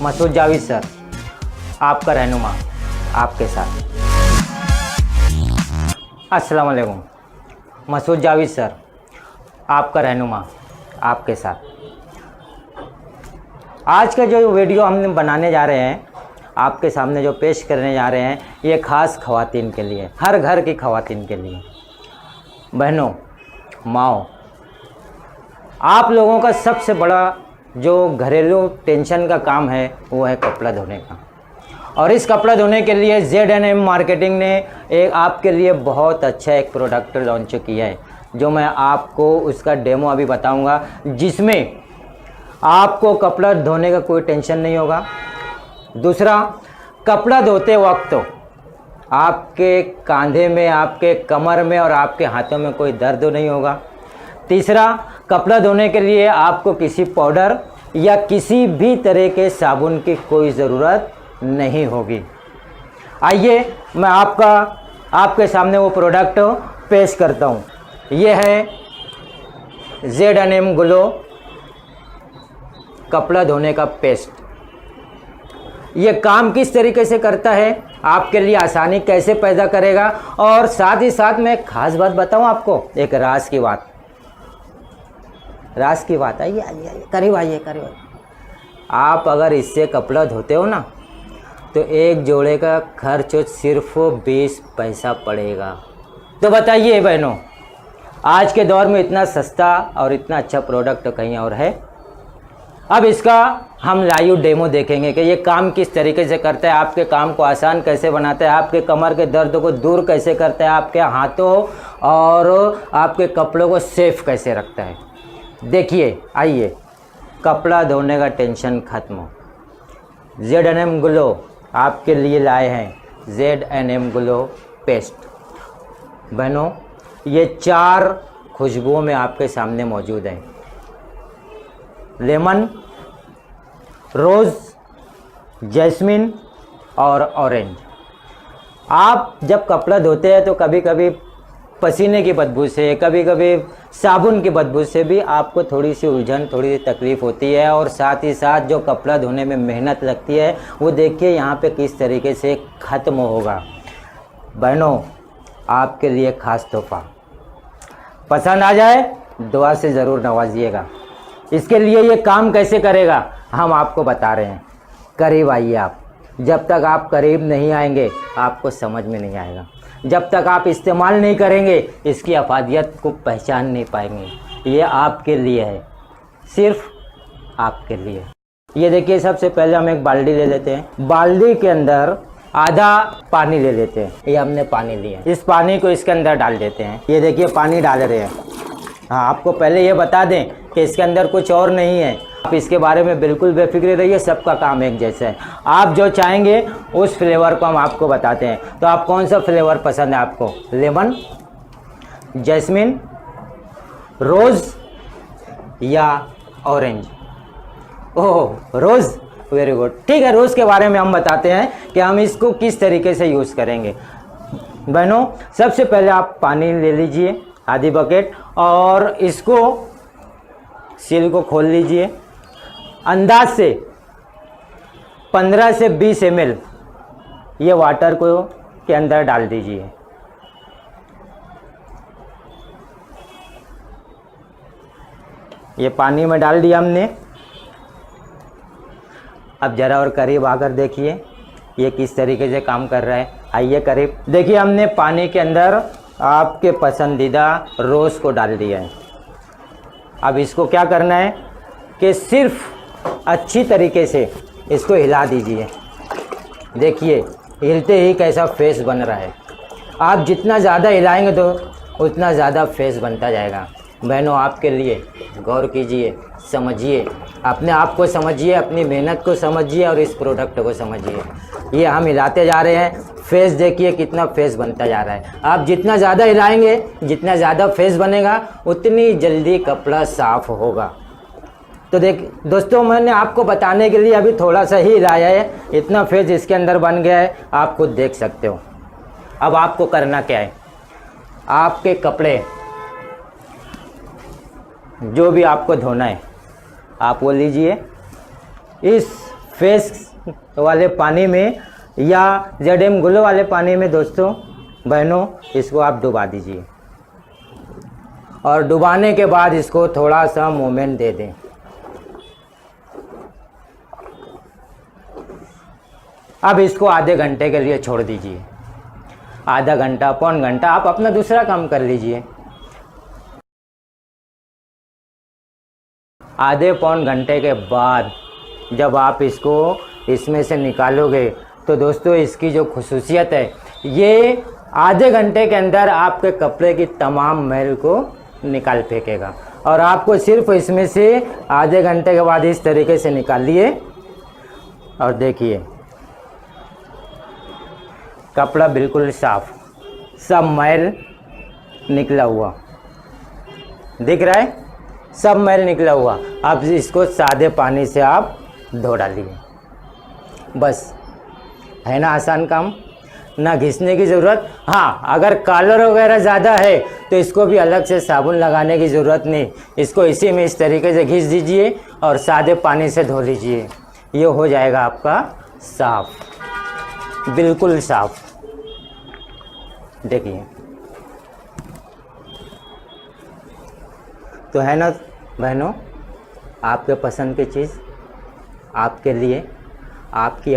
Masood Javed sir, आपका रहनुमा आपके साथ। अस्सलाम वालेकुम। मसूद जावेद सर, आपका रहनुमा आपके साथ। आज का जो वीडियो हम बनाने जा रहे हैं, आपके सामने जो पेश करने जा रहे हैं, ये ख़ास ख़वातीन के लिए, हर घर की ख़वातीन के लिए। बहनों, माओ, आप लोगों का सबसे बड़ा जो घरेलू टेंशन का काम है वो है कपड़ा धोने का। और इस कपड़ा धोने के लिए ZNM मार्केटिंग ने एक आपके लिए बहुत अच्छा एक प्रोडक्ट लॉन्च किया है, जो मैं आपको उसका डेमो अभी बताऊंगा, जिसमें आपको कपड़ा धोने का कोई टेंशन नहीं होगा। दूसरा, कपड़ा धोते वक्त आपके कंधे में, आपके कमर में और आपके हाथों में कोई दर्द नहीं होगा। तीसरा, कपड़ा धोने के लिए आपको किसी पाउडर या किसी भी तरह के साबुन की कोई ज़रूरत नहीं होगी। आइए मैं आपके सामने वो प्रोडक्ट पेश करता हूँ। ये है ZNM ग्लो कपड़ा धोने का पेस्ट। ये काम किस तरीके से करता है, आपके लिए आसानी कैसे पैदा करेगा, और साथ ही साथ मैं एक खास बात बताऊं आपको, एक राज की बात। आइए करीब आइए। आप अगर इससे कपड़ा धोते हो ना, तो एक जोड़े का खर्च सिर्फ 20 पैसा पड़ेगा। तो बताइए बहनों, आज के दौर में इतना सस्ता और इतना अच्छा प्रोडक्ट कहीं और है? अब इसका हम लाइव डेमो देखेंगे कि ये काम किस तरीके से करता है, आपके काम को आसान कैसे बनाता है, आपके कमर के दर्द को दूर कैसे करता है, आपके हाथों और आपके कपड़ों को सेफ कैसे रखता है। देखिए, आइए, कपड़ा धोने का टेंशन खत्म हो। ZNM ग्लो आपके लिए लाए हैं ZNM ग्लो पेस्ट। बहनों, ये 4 खुशबुओं में आपके सामने मौजूद है। लेमन, रोज़, जैस्मिन और ऑरेंज। आप जब कपड़ा धोते हैं तो कभी कभी पसीने की बदबू से, कभी कभी साबुन की बदबू से भी आपको थोड़ी सी उलझन, थोड़ी सी तकलीफ़ होती है, और साथ ही साथ जो कपड़ा धोने में मेहनत लगती है वो देखिए यहाँ पे किस तरीके से ख़त्म होगा। बहनों, आपके लिए ख़ास तोहफा। पसंद आ जाए दुआ से ज़रूर नवाजिएगा। इसके लिए ये काम कैसे करेगा हम आपको बता रहे हैं। करीब आइए आप। जब तक आप करीब नहीं आएंगे आपको समझ में नहीं आएगा। जब तक आप इस्तेमाल नहीं करेंगे इसकी अफादियत को पहचान नहीं पाएंगे। ये आपके लिए है, सिर्फ आपके लिए। ये देखिए, सबसे पहले हम एक बाल्टी ले लेते हैं। बाल्टी के अंदर आधा पानी ले लेते हैं। ये हमने पानी लिया, इस पानी को इसके अंदर डाल देते हैं। ये देखिए, पानी डाल रहे हैं। हाँ, आपको पहले ये बता दें कि इसके अंदर कुछ और नहीं है। आप इसके बारे में बिल्कुल बेफिक्र रहिए, सबका काम एक जैसा है। आप जो चाहेंगे उस फ्लेवर को हम आपको बताते हैं। तो आप कौन सा फ्लेवर पसंद है आपको? लेमन, जैस्मिन, रोज़ या ऑरेंज? ओह, रोज़, वेरी गुड। ठीक है, रोज़ के बारे में हम बताते हैं कि हम इसको किस तरीके से यूज़ करेंगे। बहनों, सबसे पहले आप पानी ले लीजिए, आधी बकेट, और इसको सील को खोल लीजिए। अंदाज से 15 से 20 ml ये वाटर को के अंदर डाल दीजिए। ये पानी में डाल दिया हमने। अब ज़रा और करीब आकर देखिए ये किस तरीके से काम कर रहा है। आइए करीब देखिए, हमने पानी के अंदर आपके पसंदीदा रोज़ को डाल दिया है। अब इसको क्या करना है कि सिर्फ अच्छी तरीके से इसको हिला दीजिए। देखिए, हिलते ही कैसा फेस बन रहा है। आप जितना ज़्यादा हिलाएंगे तो उतना ज़्यादा फेस बनता जाएगा। बहनों, आपके लिए गौर कीजिए, समझिए, अपने आप को समझिए, अपनी मेहनत को समझिए और इस प्रोडक्ट को समझिए। ये हम हिलाते जा रहे हैं, फेस देखिए कितना फेस बनता जा रहा है। आप जितना ज़्यादा हिलाएंगे, जितना ज़्यादा फेस बनेगा, उतनी जल्दी कपड़ा साफ होगा। तो दोस्तों, मैंने आपको बताने के लिए अभी थोड़ा सा ही हिलाया है, इतना फेस इसके अंदर बन गया है, आप खुद देख सकते हो। अब आपको करना क्या है, आपके कपड़े जो भी आपको धोना है, आप वो लीजिए, इस फेस वाले पानी में या ZM ग्लो वाले पानी में दोस्तों बहनों इसको आप डुबा दीजिए, और डुबाने के बाद इसको थोड़ा सा मूवमेंट दे दें। अब इसको आधे घंटे के लिए छोड़ दीजिए, आधा घंटा पौन घंटा आप अपना दूसरा काम कर लीजिए। आधे पौन घंटे के बाद जब आप इसको इसमें से निकालोगे तो दोस्तों इसकी जो खुसूसियत है, ये आधे घंटे के अंदर आपके कपड़े की तमाम मैल को निकाल फेंकेगा। और आपको सिर्फ इसमें से आधे घंटे के बाद इस तरीके से निकालिए और देखिए कपड़ा बिल्कुल साफ, सब मैल निकला हुआ दिख रहा है, सब मैल निकला हुआ। अब इसको सादे पानी से आप धो डालिए, बस। है ना आसान काम, ना घिसने की ज़रूरत। हाँ, अगर कलर वगैरह ज़्यादा है तो इसको भी अलग से साबुन लगाने की ज़रूरत नहीं, इसको इसी में इस तरीके से घिस दीजिए और सादे पानी से धो लीजिए, ये हो जाएगा आपका साफ, बिल्कुल साफ। देखिए तो है ना बहनों, आपके पसंद की चीज़ आपके लिए, आपकी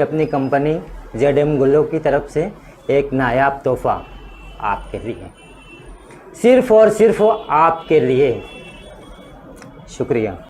अपनी कंपनी ZM ग्लो की तरफ से एक नायाब तोहफा आपके लिए, सिर्फ़ और सिर्फ आपके लिए। शुक्रिया।